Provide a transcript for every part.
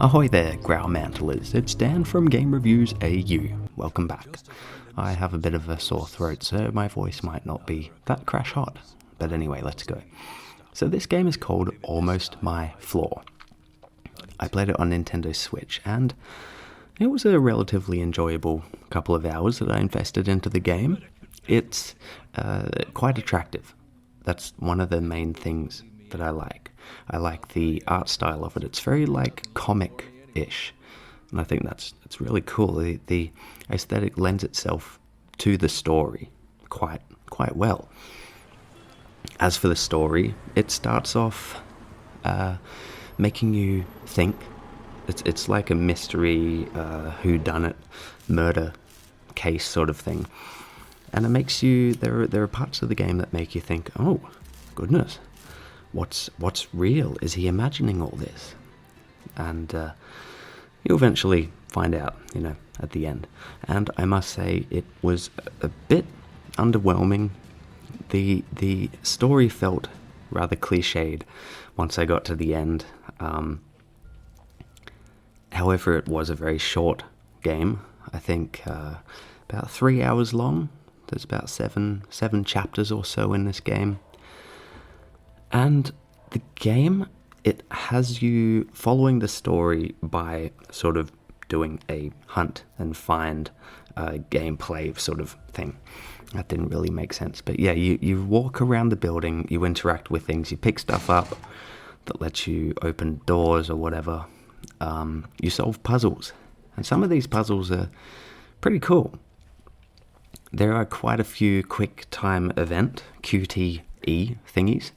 Ahoy there, Growlmantlers, it's Dan from GameReviewsAU. Welcome back. I have a bit of a sore throat, so my voice might not be that crash hot. But anyway, let's go. So this game is called Almost My Floor. I played it on Nintendo Switch, and it was a relatively enjoyable couple of hours that I invested into the game. It's quite attractive. That's one of the main things that I like. I like the art style of it. It's very like comic-ish, and I think that's really cool. The aesthetic lends itself to the story quite well. As for the story, it starts off making you think. It's like a mystery, whodunit, murder case sort of thing, and it makes you. There are parts of the game that make you think, oh, goodness. What's real? Is he imagining all this? And you'll eventually find out, at the end. And I must say, it was a bit underwhelming. The story felt rather cliched once I got to the end. However, it was a very short game. I think about 3 hours long. There's about seven chapters or so in this game. And the game, it has you following the story by sort of doing a hunt and find gameplay sort of thing. That didn't really make sense. But yeah, you walk around the building, you interact with things, you pick stuff up that lets you open doors or whatever. You solve puzzles. And some of these puzzles are pretty cool. There are quite a few quick time event, QTE thingies,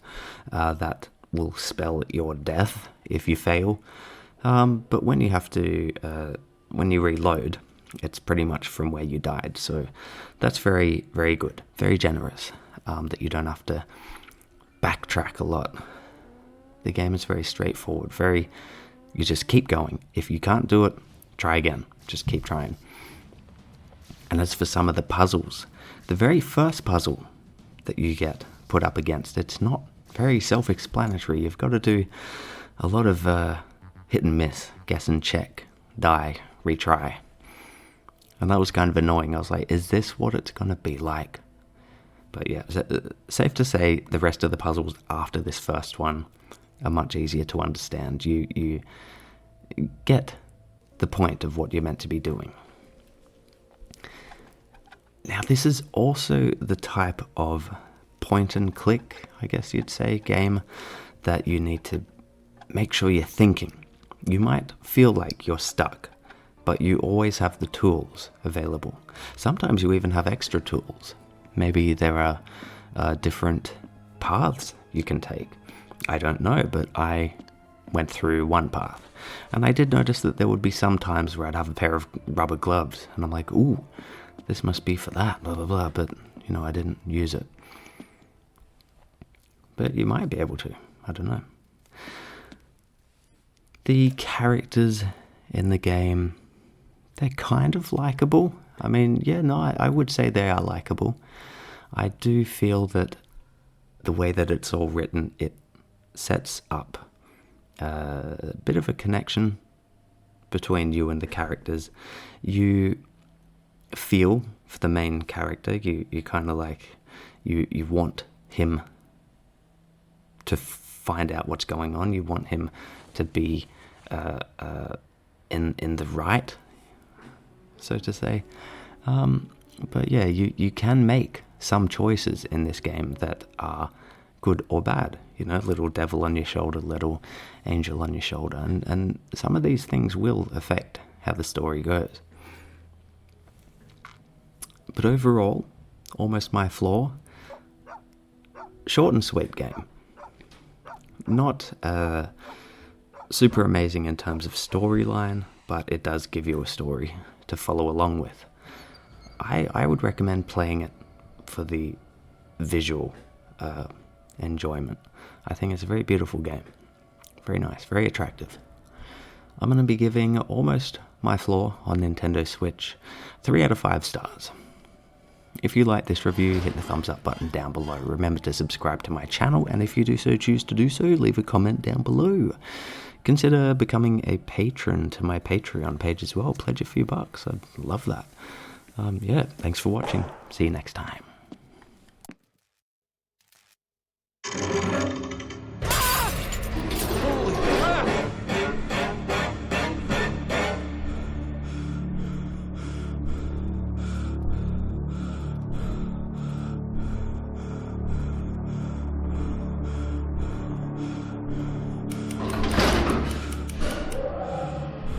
that will spell your death if you fail. But when you have to, when you reload, it's pretty much from where you died. So that's very, very good, very generous, that you don't have to backtrack a lot. The game is very straightforward, you just keep going. If you can't do it, try again. Just keep trying. And as for some of the puzzles, the very first puzzle that you get put up against, it's not very self-explanatory. You've got to do a lot of hit and miss, guess and check, die, retry. And that was kind of annoying. I was like, is this what it's going to be like? But yeah, safe to say the rest of the puzzles after this first one are much easier to understand. You get the point of what you're meant to be doing. Now, this is also the type of point and click, I guess you'd say, game that you need to make sure you're thinking. You might feel like you're stuck, but you always have the tools available. Sometimes you even have extra tools. Maybe there are different paths you can take. I don't know, but I went through one path. And I did notice that there would be some times where I'd have a pair of rubber gloves, and I'm like, ooh, this must be for that, blah, blah, blah, but, I didn't use it. But you might be able to, I don't know. The characters in the game, they're kind of likable. I mean, yeah, no, I would say they are likable. I do feel that the way that it's all written, it sets up a bit of a connection between you and the characters. You feel for the main character. You kind of like, you want him to find out what's going on. You want him to be in the right, so to say. But yeah, you can make some choices in this game that are good or bad. Little devil on your shoulder, little angel on your shoulder, and some of these things will affect how the story goes. But overall, Almost My Floor, short and sweet game. Not super amazing in terms of storyline, but it does give you a story to follow along with. I would recommend playing it for the visual enjoyment. I think it's a very beautiful game. Very nice, very attractive. I'm going to be giving Almost My Floor on Nintendo Switch 3 out of 5 stars. If you like this review, hit the thumbs up button down below. Remember to subscribe to my channel, and if you do so choose to do so, leave a comment down below. consider becoming a patron to my Patreon page as well. Pledge a few bucks. I'd love that. Yeah, thanks for watching. See you next time.